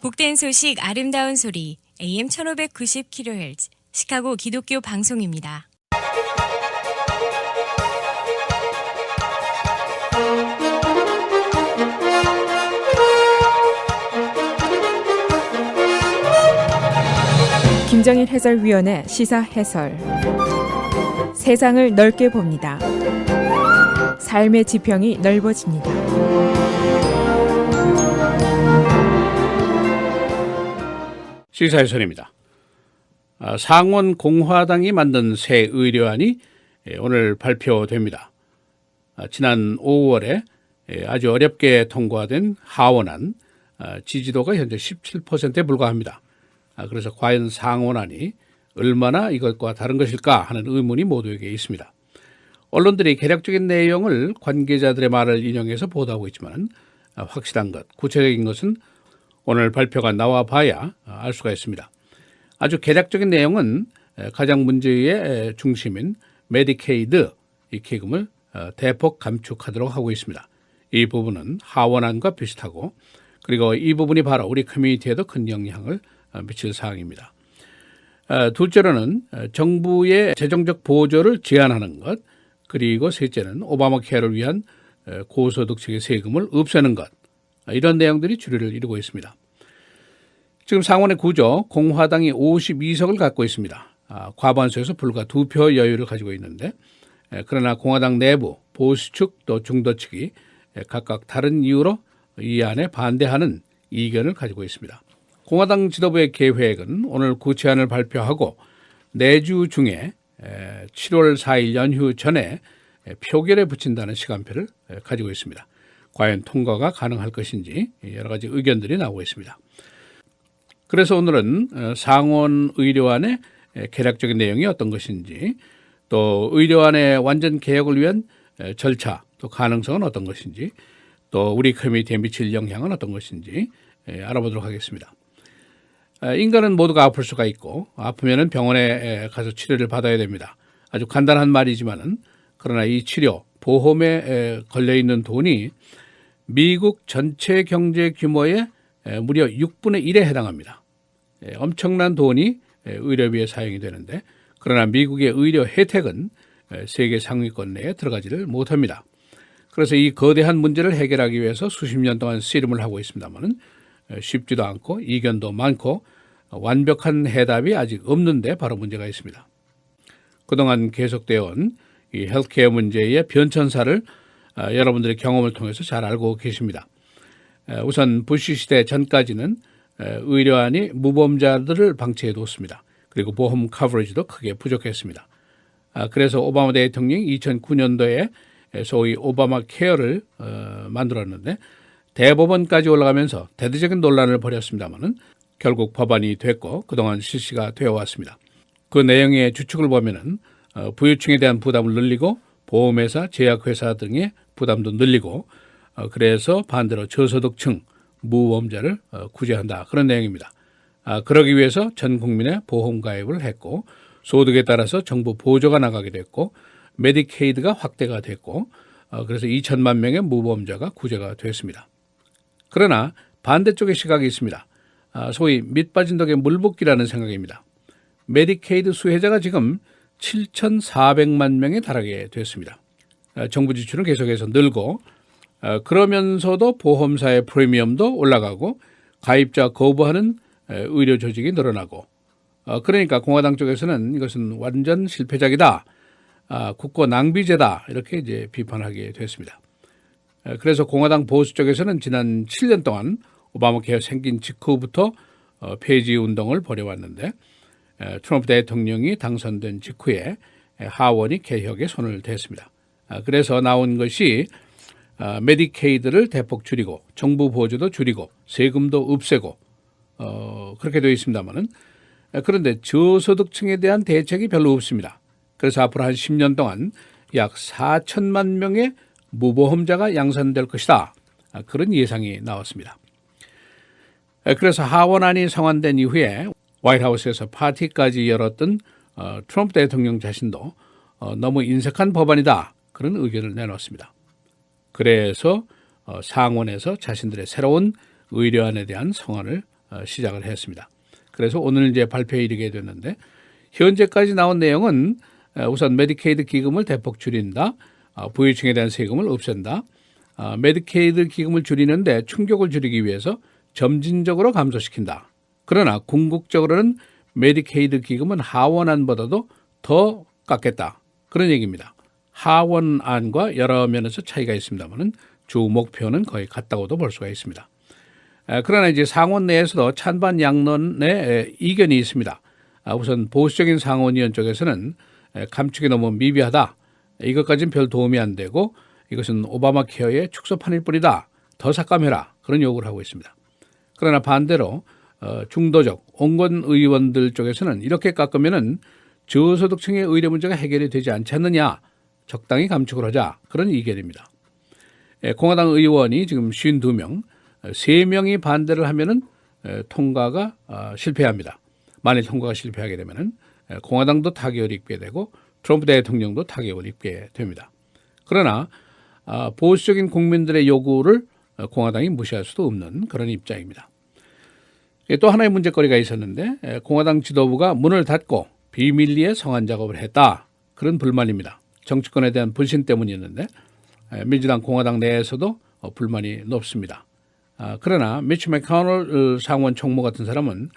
복된 소식 아름다운 소리 AM 1590kHz 시카고 기독교 방송입니다. 김정일 해설위원의 시사 해설. 세상을 넓게 봅니다. 삶의 지평이 넓어집니다. 시사 해설입니다. 상원 공화당이 만든 새 의료안이 오늘 발표됩니다. 지난 5월에 아주 어렵게 통과된 하원안, 지지도가 현재 17%에 불과합니다. 그래서 과연 상원안이 얼마나 이것과 다른 것일까 하는 의문이 모두에게 있습니다. 언론들이 개략적인 내용을 관계자들의 말을 인용해서 보도하고 있지만 확실한 것, 구체적인 것은 오늘 발표가 나와 봐야 알 수가 있습니다. 아주 개략적인 내용은 가장 문제의 중심인 메디케이드 이 기금을 대폭 감축하도록 하고 있습니다. 이 부분은 하원안과 비슷하고, 그리고 이 부분이 바로 우리 커뮤니티에도 큰 영향을 미칠 사항입니다. 둘째로는 정부의 재정적 보조를 제한하는 것, 그리고 셋째는 오바마 케어를 위한 고소득층의 세금을 없애는 것, 이런 내용들이 주류를 이루고 있습니다. 지금 상원의 구조, 공화당이 52석을 갖고 있습니다. 과반수에서 불과 2표 여유를 가지고 있는데, 그러나 공화당 내부 보수측 또 중도측이 각각 다른 이유로 이 안에 반대하는 이견을 가지고 있습니다. 공화당 지도부의 계획은 오늘 구체안을 발표하고 내주 중에 7월 4일 연휴 전에 표결에 붙인다는 시간표를 가지고 있습니다. 과연 통과가 가능할 것인지 여러 가지 의견들이 나오고 있습니다. 그래서 오늘은 상원 의료안의 개략적인 내용이 어떤 것인지, 또 의료안의 완전 개혁을 위한 절차, 또 가능성은 어떤 것인지, 또 우리 커뮤니티에 미칠 영향은 어떤 것인지 알아보도록 하겠습니다. 인간은 모두가 아플 수가 있고, 아프면 병원에 가서 치료를 받아야 됩니다. 아주 간단한 말이지만은, 그러나 이 치료, 보험에 걸려있는 돈이 미국 전체 경제 규모의 무려 6분의 1에 해당합니다. 엄청난 돈이 의료비에 사용이 되는데, 그러나 미국의 의료 혜택은 세계 상위권 내에 들어가지를 못합니다. 그래서 이 거대한 문제를 해결하기 위해서 수십 년 동안 씨름을 하고 있습니다만 쉽지도 않고 이견도 많고 완벽한 해답이 아직 없는데 바로 문제가 있습니다. 그동안 계속되어 온 이 헬스케어 문제의 변천사를 여러분들의 경험을 통해서 잘 알고 계십니다. 우선 부시 시대 전까지는 의료안이 무보험자들을 방치해 뒀습니다. 그리고 보험 커버리지도 크게 부족했습니다. 그래서 오바마 대통령이 2009년도에 소위 오바마 케어를 만들었는데, 대법원까지 올라가면서 대대적인 논란을 벌였습니다마는 결국 법안이 됐고 그동안 실시가 되어 왔습니다. 그 내용의 주축을 보면은 부유층에 대한 부담을 늘리고 보험회사, 제약회사 등의 부담도 늘리고, 그래서 반대로 저소득층, 무보험자를 구제한다, 그런 내용입니다. 그러기 위해서 전 국민의 보험 가입을 했고, 소득에 따라서 정부 보조가 나가게 됐고, 메디케이드가 확대가 됐고, 그래서 2천만 명의 무보험자가 구제가 됐습니다. 그러나 반대쪽의 시각이 있습니다. 소위 밑빠진 독에 물 붓기라는 생각입니다. 메디케이드 수혜자가 지금 7,400만 명에 달하게 됐습니다. 정부 지출은 계속해서 늘고, 그러면서도 보험사의 프리미엄도 올라가고 가입자 거부하는 의료 조직이 늘어나고, 그러니까 공화당 쪽에서는 이것은 완전 실패작이다, 국고 낭비제다, 이렇게 이제 비판하게 됐습니다. 그래서 공화당 보수 쪽에서는 지난 7년 동안 오바마 케어 생긴 직후부터 폐지 운동을 벌여왔는데, 트럼프 대통령이 당선된 직후에 하원이 개혁에 손을 댔습니다. 그래서 나온 것이 메디케이드를 대폭 줄이고 정부 보조도 줄이고 세금도 없애고 그렇게 되어 있습니다만은, 그런데 저소득층에 대한 대책이 별로 없습니다. 그래서 앞으로 한 10년 동안 약 4천만 명의 무보험자가 양산될 것이다, 그런 예상이 나왔습니다. 그래서 하원안이 성안된 이후에 화이트하우스에서 파티까지 열었던 트럼프 대통령 자신도 너무 인색한 법안이다, 그런 의견을 내놓았습니다. 그래서 상원에서 자신들의 새로운 의료안에 대한 성안을 시작을 했습니다. 그래서 오늘 이제 발표에 이르게 됐는데 현재까지 나온 내용은 우선 메디케이드 기금을 대폭 줄인다. 부유층에 대한 세금을 없앤다. 메디케이드 기금을 줄이는데 충격을 줄이기 위해서 점진적으로 감소시킨다. 그러나 궁극적으로는 메디케이드 기금은 하원안보다도 더 깎겠다. 그런 얘기입니다. 하원안과 여러 면에서 차이가 있습니다만 주 목표는 거의 같다고도 볼 수가 있습니다. 그러나 이제 상원 내에서도 찬반 양론의 이견이 있습니다. 우선 보수적인 상원의원 쪽에서는 감축이 너무 미비하다. 이것까지는 별 도움이 안 되고 이것은 오바마 케어의 축소판일 뿐이다. 더 삭감해라. 그런 요구를 하고 있습니다. 그러나 반대로 중도적 온건 의원들 쪽에서는 이렇게 깎으면은 저소득층의 의료 문제가 해결이 되지 않지 않느냐. 적당히 감축을 하자. 그런 이견입니다. 공화당 의원이 지금 52명, 3명이 반대를 하면은 통과가 실패합니다. 만일 통과가 실패하게 되면은 공화당도 타격을 입게 되고 트럼프 대통령도 타격을 입게 됩니다. 그러나 보수적인 국민들의 요구를 공화당이 무시할 수도 없는 그런 입장입니다. 또 하나의 문제거리가 있었는데 공화당 지도부가 문을 닫고 비밀리에 성안 작업을 했다. 그런 불만입니다. 정치권에 대한 불신 때문이었는데 민주당 공화당 내에서도 불만이 높습니다. 그러나 미치 맥코넬 상원 총무 같은 사람은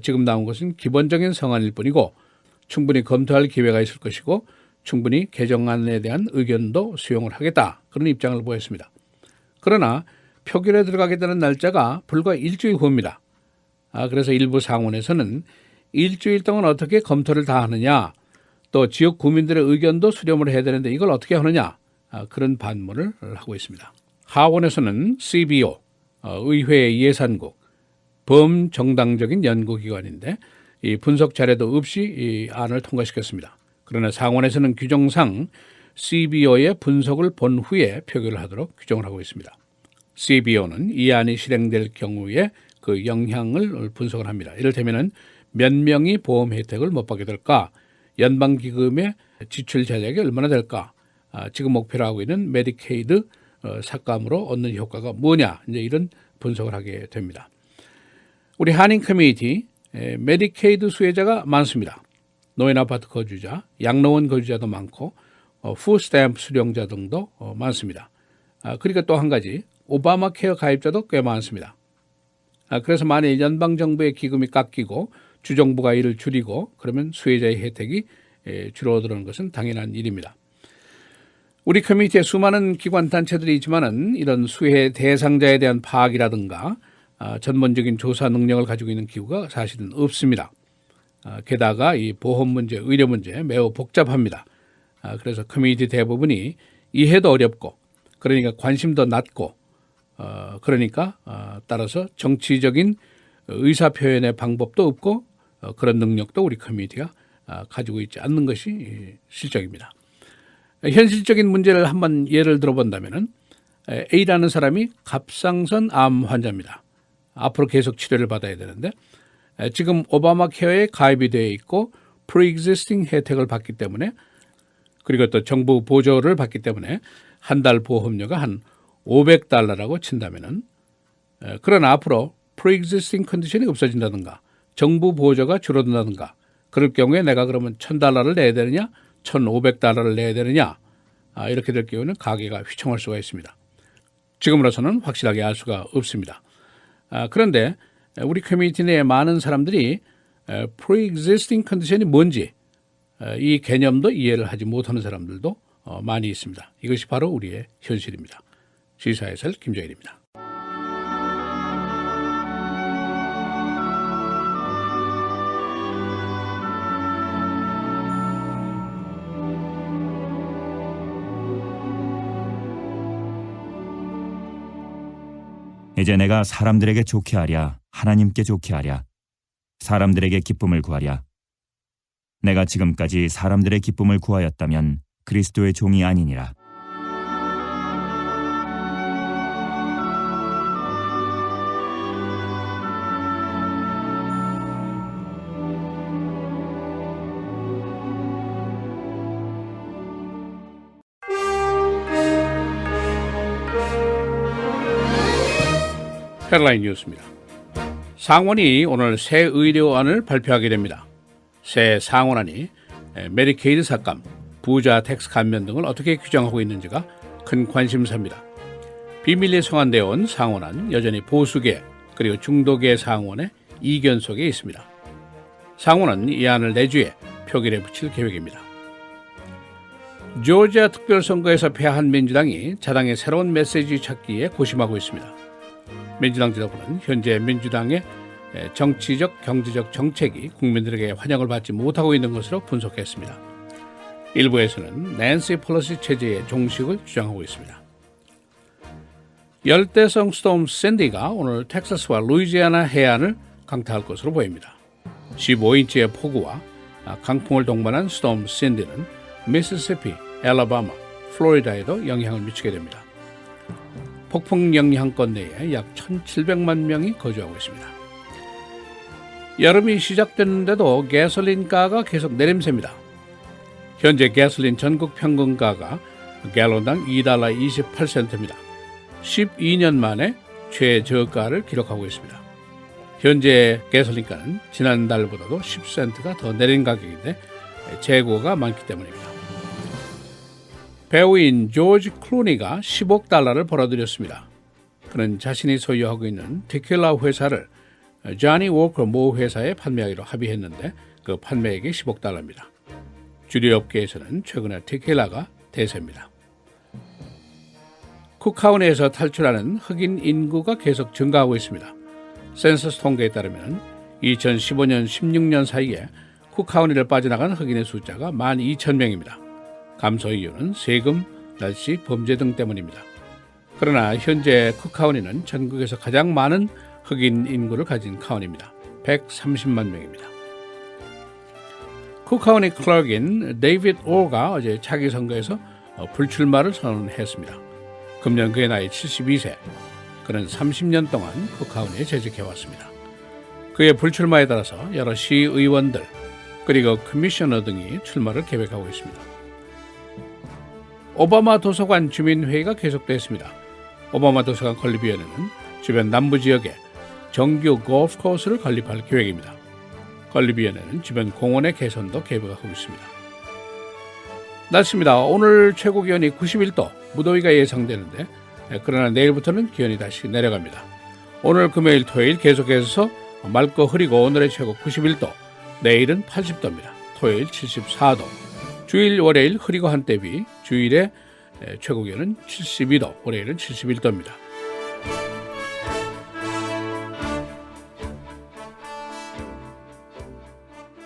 지금 나온 것은 기본적인 성안일 뿐이고 충분히 검토할 기회가 있을 것이고 충분히 개정안에 대한 의견도 수용을 하겠다. 그런 입장을 보였습니다. 그러나 표결에 들어가게 되는 날짜가 불과 일주일 후입니다. 그래서 일부 상원에서는 일주일 동안 어떻게 검토를 다 하느냐, 또 지역 구민들의 의견도 수렴을 해야 되는데 이걸 어떻게 하느냐, 그런 반문을 하고 있습니다. 하원에서는 CBO, 의회 예산국, 범정당적인 연구기관인데 이 분석 자료도 없이 이 안을 통과시켰습니다. 그러나 상원에서는 규정상 CBO의 분석을 본 후에 표결을 하도록 규정을 하고 있습니다. CBO는 이 안이 실행될 경우에 그 영향을 분석을 합니다. 이를테면 몇 명이 보험 혜택을 못 받게 될까? 연방기금의 지출 전략이 얼마나 될까? 지금 목표로 하고 있는 메디케이드 삭감으로 얻는 효과가 뭐냐? 이제 이런 분석을 하게 됩니다. 우리 한인 커뮤니티 메디케이드 수혜자가 많습니다. 노인 아파트 거주자, 양로원 거주자도 많고 푸스탬프 수령자 등도 많습니다. 그러니까 또 한 가지 오바마 케어 가입자도 꽤 많습니다. 그래서 만일 연방정부의 기금이 깎이고 주정부가 이를 줄이고 그러면 수혜자의 혜택이 줄어드는 것은 당연한 일입니다. 우리 커뮤니티에 수많은 기관 단체들이 있지만은 이런 수혜 대상자에 대한 파악이라든가 전문적인 조사 능력을 가지고 있는 기구가 사실은 없습니다. 게다가 이 보험 문제, 의료 문제 매우 복잡합니다. 그래서 커뮤니티 대부분이 이해도 어렵고 그러니까 관심도 낮고 그러니까 따라서 정치적인 의사표현의 방법도 없고 그런 능력도 우리 커뮤니티가 가지고 있지 않는 것이 실정입니다. 현실적인 문제를 한번 예를 들어본다면 A라는 사람이 갑상선 암 환자입니다. 앞으로 계속 치료를 받아야 되는데 지금 오바마 케어에 가입이 되어 있고 pre-existing 혜택을 받기 때문에 그리고 또 정부 보조를 받기 때문에 한 달 보험료가 한 $500라고 친다면은 그러나 앞으로 pre-existing 컨디션이 없어진다든가 정부 보조가 줄어든다든가 그럴 경우에 내가 그러면 $1,000를 내야 되느냐 $1,500를 내야 되느냐 이렇게 될 경우에는 가계가 휘청할 수가 있습니다. 지금으로서는 확실하게 알 수가 없습니다. 그런데 우리 커뮤니티 내에 많은 사람들이 pre-existing 컨디션이 뭔지 이 개념도 이해를 하지 못하는 사람들도 많이 있습니다. 이것이 바로 우리의 현실입니다. 시사해설 김정일입니다. 이제 내가 사람들에게 좋게 하랴 하나님께 좋게 하랴 사람들에게 기쁨을 구하랴. 내가 지금까지 사람들의 기쁨을 구하였다면 그리스도의 종이 아니니라. 헤드라인 뉴스입니다. 상원이 오늘 새 의료안을 발표하게 됩니다. 새 상원안이 메디케이드 삭감, 부자 텍스 감면 등을 어떻게 규정하고 있는지가 큰 관심사입니다. 비밀리에 성안되어 온 상원안 여전히 보수계 그리고 중도계 상원의 이견 속에 있습니다. 상원은 이 안을 내주에 표결에 붙일 계획입니다. 조지아 특별선거에서 패한 민주당이 자당의 새로운 메시지 찾기에 고심하고 있습니다. 민주당 지도부는 현재 민주당의 정치적, 경제적 정책이 국민들에게 환영을 받지 못하고 있는 것으로 분석했습니다. 일부에서는 낸시 펠로시 체제의 종식을 주장하고 있습니다. 열대성 스톰 샌디가 오늘 텍사스와 루이지애나 해안을 강타할 것으로 보입니다. 15인치의 폭우와 강풍을 동반한 스톰 샌디는 미시시피, 알라바마, 플로리다에도 영향을 미치게 됩니다. 폭풍 영향권 내에 약 1,700만 명이 거주하고 있습니다. 여름이 시작됐는데도 가솔린가가 계속 내림세입니다. 현재 가솔린 전국 평균가가 갤론당 $2.28입니다. 12년 만에 최저가를 기록하고 있습니다. 현재 가솔린가는 지난달보다도 10센트가 더 내린 가격인데 재고가 많기 때문입니다. 배우인 조지 클루니가 $10억 벌어들였습니다. 그는 자신이 소유하고 있는 테킬라 회사를 조니 워커 모 회사에 판매하기로 합의했는데 그 판매액이 $10억입니다. 주류업계에서는 최근에 테킬라가 대세입니다. 쿡카운에서 탈출하는 흑인 인구가 계속 증가하고 있습니다. 센서스 통계에 따르면 2015년 16년 사이에 쿡카운티를 빠져나간 흑인의 숫자가 12,000명입니다. 감소 이유는 세금, 날씨, 범죄 등 때문입니다. 그러나 현재 쿡카운티는 전국에서 가장 많은 흑인 인구를 가진 카운티입니다. 130만 명입니다. 쿡카운티 클럭인 데이비드 오가 어제 차기 선거에서 불출마를 선언했습니다. 금년 그의 나이 72세. 그는 30년 동안 쿡카운티에 재직해왔습니다. 그의 불출마에 따라서 여러 시의원들 그리고 커미셔너 등이 출마를 계획하고 있습니다. 오바마 도서관 주민회의가 계속됐습니다. 오바마 도서관 건립위원회는 주변 남부 지역에 정규 골프 코스를 건립할 계획입니다. 건립위원회는 주변 공원의 개선도 계획하고 있습니다. 날씨입니다. 오늘 최고 기온이 91도, 무더위가 예상되는데 그러나 내일부터는 기온이 다시 내려갑니다. 오늘 금요일 토요일 계속해서 맑고 흐리고 오늘의 최고 91도, 내일은 80도입니다. 토요일 74도, 주일 월요일 흐리고 한때 비, 주일의 최고 기온은 72도, 월요일은 71도입니다.